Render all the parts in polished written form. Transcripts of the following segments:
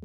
Hi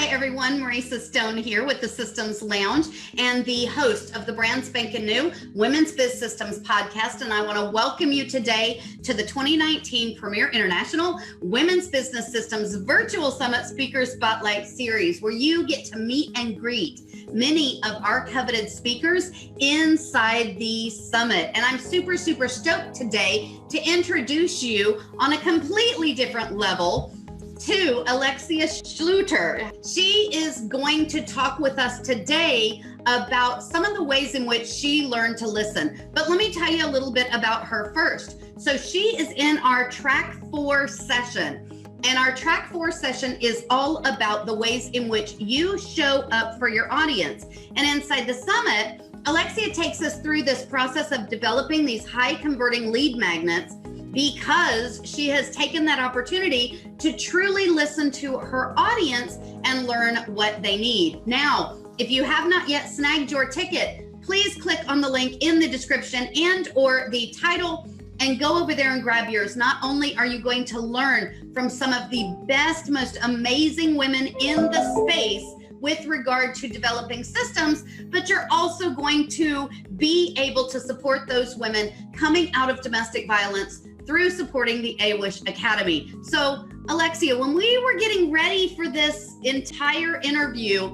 everyone, Marisa Stone here with the Systems Lounge and the host of the brand spanking new Women's Biz Systems podcast. And I want to welcome you today to the 2019 Premier International Women's Business Systems Virtual Summit Speaker Spotlight Series, where you get to meet and greet many of our coveted speakers inside the summit. And I'm super stoked today to introduce you on a completely different level to Alexia Schluter. She is going to talk with us today about some of the ways in which she learned to listen. But let me tell you a little bit about her first. So she is in our Track 4 session. And our Track 4 session is all about the ways in which you show up for your audience. And inside the summit, Alexia takes us through this process of developing these high converting lead magnets, because she has taken that opportunity to truly listen to her audience and learn what they need. Now, if you have not yet snagged your ticket, please click on the link in the description and or the title and go over there and grab yours. Not only are you going to learn from some of the best, most amazing women in the space with regard to developing systems, but you're also going to be able to support those women coming out of domestic violence through supporting the AWISH Academy. So Alexia, when we were getting ready for this entire interview,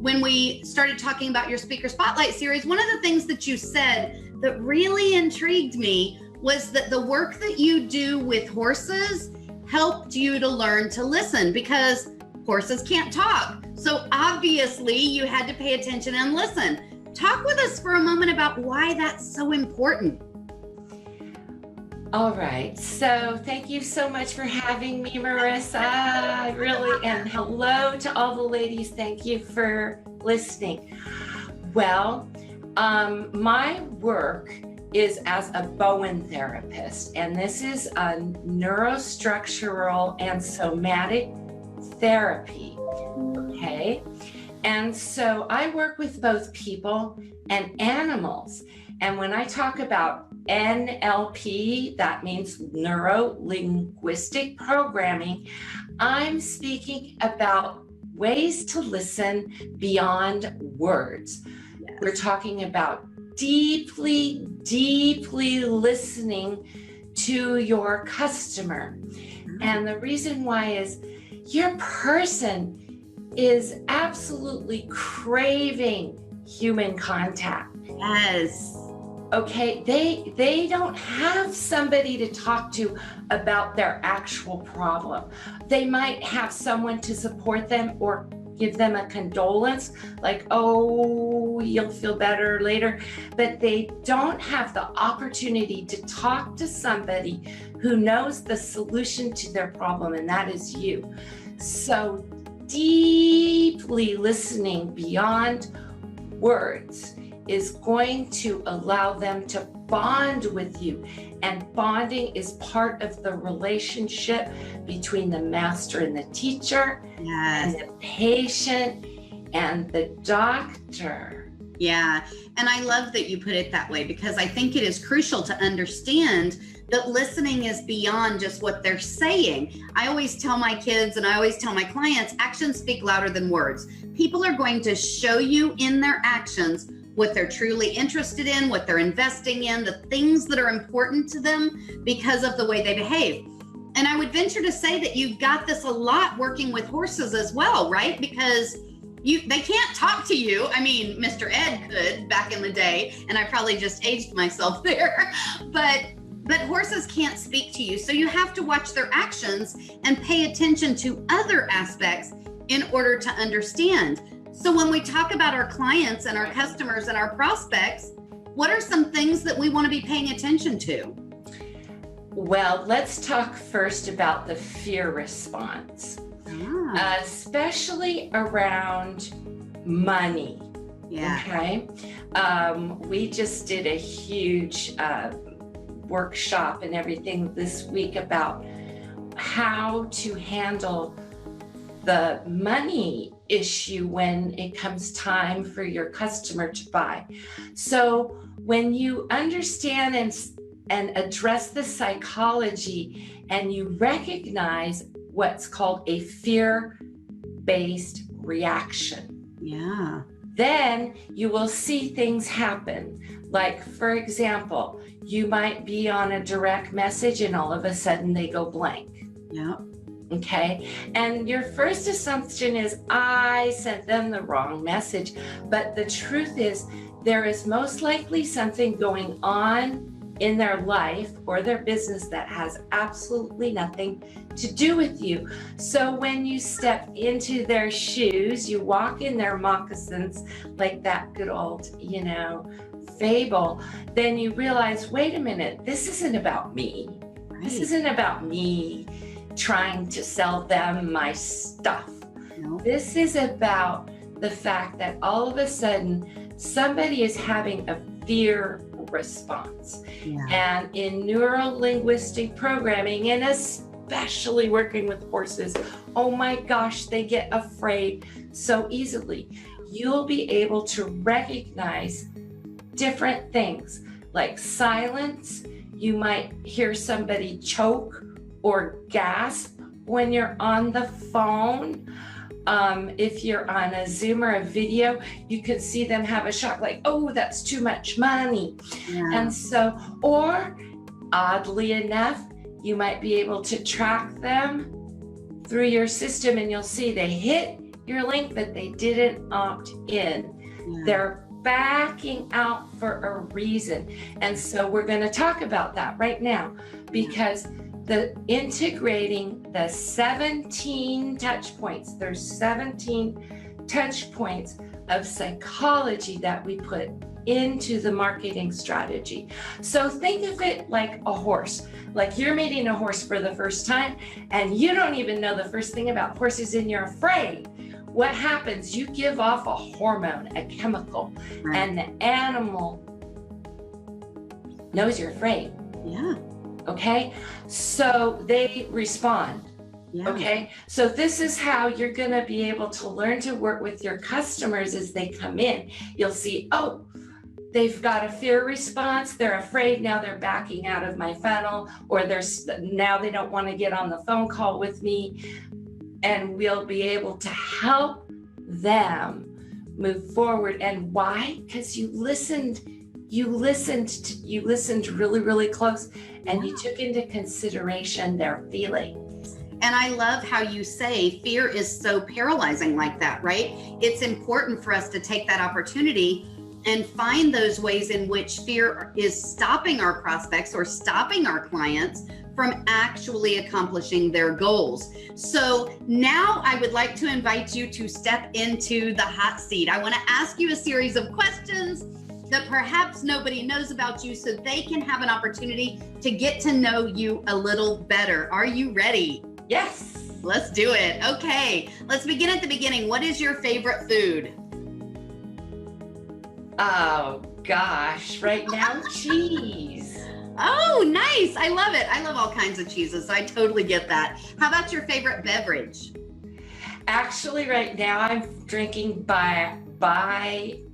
when we started talking about your Speaker Spotlight series, one of the things that you said that really intrigued me was that the work that you do with horses helped you to learn to listen, because horses can't talk. So obviously you had to pay attention and listen. Talk with us for a moment about why that's so important. All right, so thank you so much for having me, Marisa. Really, and hello to all the ladies. Thank you for listening. Well, my work is as a Bowen therapist, and this is a neurostructural and somatic therapy, okay? And so I work with both people and animals. And when I talk about NLP, that means neuro-linguistic programming, I'm speaking about ways to listen beyond words. Yes. We're talking about deeply listening to your customer. Mm-hmm. And the reason why is your person is absolutely craving human contact. Yes. Okay, they don't have somebody to talk to about their actual problem. They might have someone to support them or give them a condolence, like, oh, you'll feel better later. But they don't have the opportunity to talk to somebody who knows the solution to their problem, and that is you. So deeply listening beyond words is going to allow them to bond with you. And bonding is part of the relationship between the master and the teacher, yes, and the patient and the doctor. Yeah, and I love that you put it that way, because I think it is crucial to understand that listening is beyond just what they're saying. I always tell my kids and I always tell my clients, actions speak louder than words. People are going to show you in their actions what they're truly interested in, what they're investing in, the things that are important to them because of the way they behave. And I would venture to say that you've got this a lot working with horses as well, right? Because they can't talk to you. I mean, Mr. Ed could back in the day, and I probably just aged myself there, but horses can't speak to you. So you have to watch their actions and pay attention to other aspects in order to understand. So when we talk about our clients and our customers and our prospects, what are some things that we want to be paying attention to? Well, let's talk first about the fear response, especially around money. Yeah. Okay. We just did a huge workshop and everything this week about how to handle the money issue when it comes time for your customer to buy. So when you understand and address the psychology and you recognize what's called a fear-based reaction, then you will see things happen. Like, for example, you might be on a direct message and all of a sudden they go blank. Okay. And your first assumption is, I sent them the wrong message. But the truth is, there is most likely something going on in their life or their business that has absolutely nothing to do with you. So when you step into their shoes, you walk in their moccasins, like that good old, fable, then you realize, wait a minute, this isn't about me. This isn't about me trying to sell them my stuff. This is about the fact that all of a sudden somebody is having a fear response. And in neuro-linguistic programming, and especially working with horses, oh my gosh, they get afraid so easily. You'll be able to recognize different things like silence. You might hear somebody choke or gasp when you're on the phone. If you're on a Zoom or a video, you could see them have a shock, like, oh, that's too much money. And so, or oddly enough, you might be able to track them through your system and you'll see they hit your link, but they didn't opt in. They're backing out for a reason. And so we're going to talk about that right now, because the integrating the 17 touch points, there's 17 touch points of psychology that we put into the marketing strategy. So think of it like a horse, like you're meeting a horse for the first time and you don't even know the first thing about horses and you're afraid. What happens? You give off a hormone, a chemical, and the animal knows you're afraid. Okay, so they respond. Okay, so this is how you're going to be able to learn to work with your customers as they come in. You'll see, oh, they've got a fear response. They're afraid. Now they're backing out of my funnel, or now they don't want to get on the phone call with me. And we'll be able to help them move forward. And why? Because you listened really, really close, and you took into consideration their feelings. And I love how you say fear is so paralyzing like that, right? It's important for us to take that opportunity and find those ways in which fear is stopping our prospects or stopping our clients from actually accomplishing their goals. So now I would like to invite you to step into the hot seat. I want to ask you a series of questions that perhaps nobody knows about you, so they can have an opportunity to get to know you a little better. Are you ready? Yes. Let's do it. Okay, let's begin at the beginning. What is your favorite food? Oh gosh, right now, cheese. Oh, nice. I love it. I love all kinds of cheeses, so I totally get that. How about your favorite beverage? Actually, right now I'm drinking by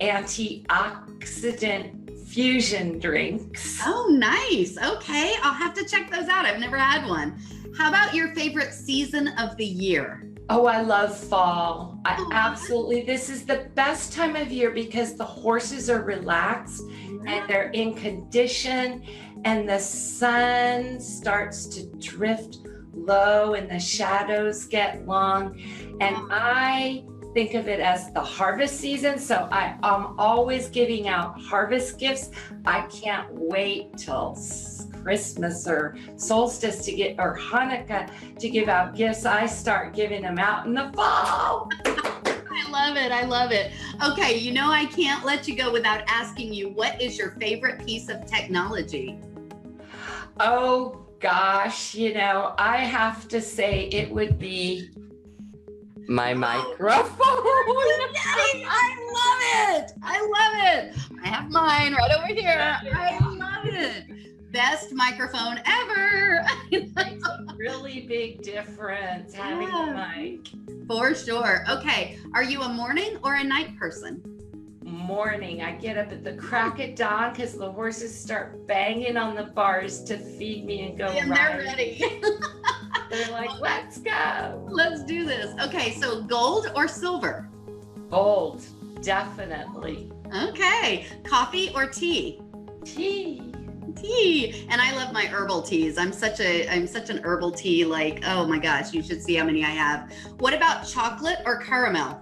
antioxidant fusion drinks. Oh, nice. Okay, I'll have to check those out. I've never had one. How about your favorite season of the year? Oh, I love fall. This is the best time of year because the horses are relaxed and they're in condition, and the sun starts to drift low and the shadows get long. And I think of it as the harvest season. So I'm always giving out harvest gifts. I can't wait till Christmas or solstice or Hanukkah to give out gifts. I start giving them out in the fall. I love it. I love it. Okay, I can't let you go without asking you, what is your favorite piece of technology? Oh gosh, I have to say it would be my microphone. I love it. I love it. I have mine right over here. I love it. Best microphone ever. It's a really big difference having a mic. For sure. Okay. Are you a morning or a night person? Morning. I get up at the crack of dawn because the horses start banging on the bars to feed me and go And ride. they're ready. They're like, let's go. Let's do this. Okay. So gold or silver? Gold, definitely. Okay. Coffee or tea? Tea. Tea. And I love my herbal teas. I'm such an herbal tea, like, oh my gosh, you should see how many I have. What about chocolate or caramel?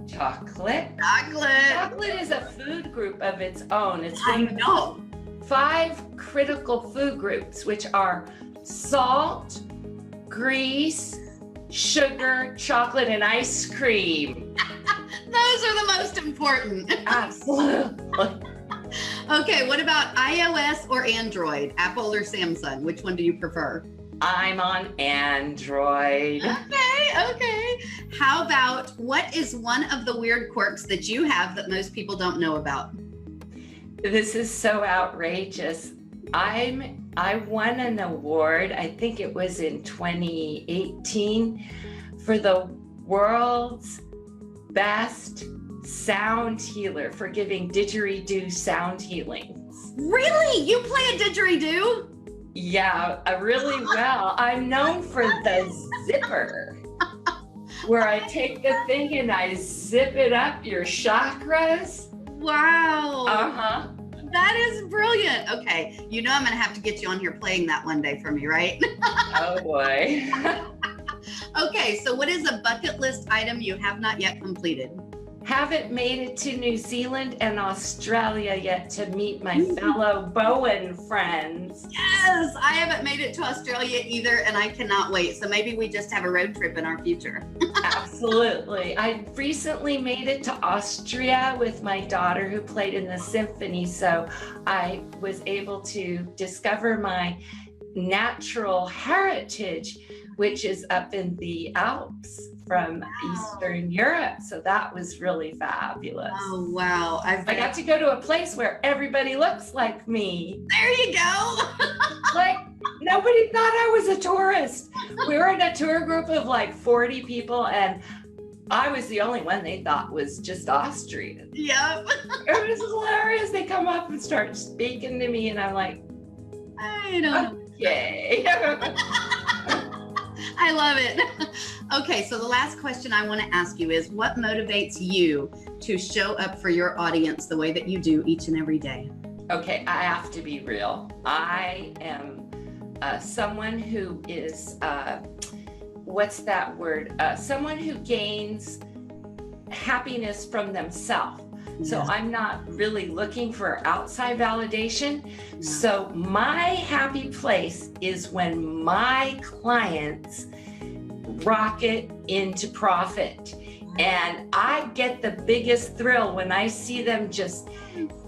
Chocolate. Chocolate. Chocolate is a food group of its own. It's I one of know. 5 critical food groups, which are salt, grease, sugar, chocolate, and ice cream. Those are the most important. Absolutely. Okay, what about iOS or Android? Apple or Samsung? Which one do you prefer? I'm on Android. Okay. How about what is one of the weird quirks that you have that most people don't know about? This is so outrageous. I won an award, I think it was in 2018, for the world's best sound healer for giving didgeridoo sound healings. Really? You play a didgeridoo? Yeah, really well. I'm known for the zipper, where I take the thing and I zip it up your chakras. Wow. Uh-huh. That is brilliant. Okay, you know I'm gonna have to get you on here playing that one day for me, right? Oh boy. Okay, so what is a bucket list item you have not yet completed? Haven't made it to New Zealand and Australia yet to meet my fellow Bowen friends. Yes, I haven't made it to Australia either, and I cannot wait. So maybe we just have a road trip in our future. Absolutely. I recently made it to Austria with my daughter who played in the symphony. So I was able to discover my natural heritage, which is up in the Alps from Eastern Europe. So that was really fabulous. Oh, wow. I got to go to a place where everybody looks like me. There you go. Like, nobody thought I was a tourist. We were in a tour group of like 40 people, and I was the only one they thought was just Austrian. Yep. It was hilarious. They come up and start speaking to me, and I'm like, I don't know. okay. I love it. Okay, so the last question I want to ask you is what motivates you to show up for your audience the way that you do each and every day? Okay, I have to be real. I am someone who is, what's that word? Someone who gains happiness from themselves. So I'm not really looking for outside validation. No. So my happy place is when my clients rocket into profit. And I get the biggest thrill when I see them just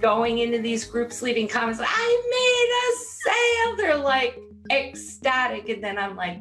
going into these groups, leaving comments like, I made a sale. They're like ecstatic. And then I'm like,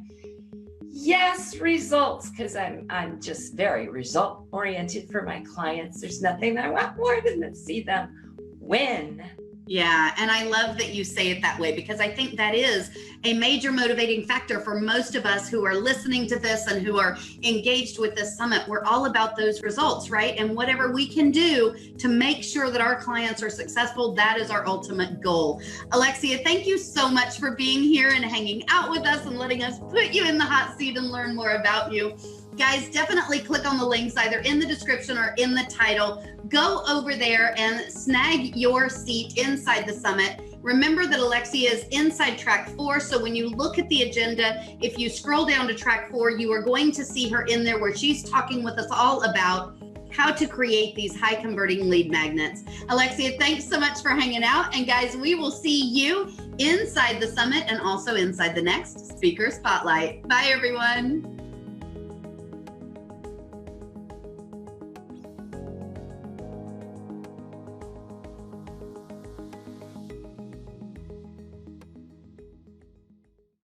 yes, results, because I'm just very result oriented for my clients. There's nothing I want more than to see them win. Yeah, and I love that you say it that way, because I think that is a major motivating factor for most of us who are listening to this and who are engaged with this summit. We're all about those results, right? And whatever we can do to make sure that our clients are successful, that is our ultimate goal. Alexia, thank you so much for being here and hanging out with us and letting us put you in the hot seat and learn more about you. Guys, definitely click on the links either in the description or in the title. Go over there and snag your seat inside the summit. Remember that Alexia is inside track 4. So when you look at the agenda, if you scroll down to track 4, you are going to see her in there where she's talking with us all about how to create these high converting lead magnets. Alexia, thanks so much for hanging out. And guys, we will see you inside the summit and also inside the next Speaker Spotlight. Bye, everyone.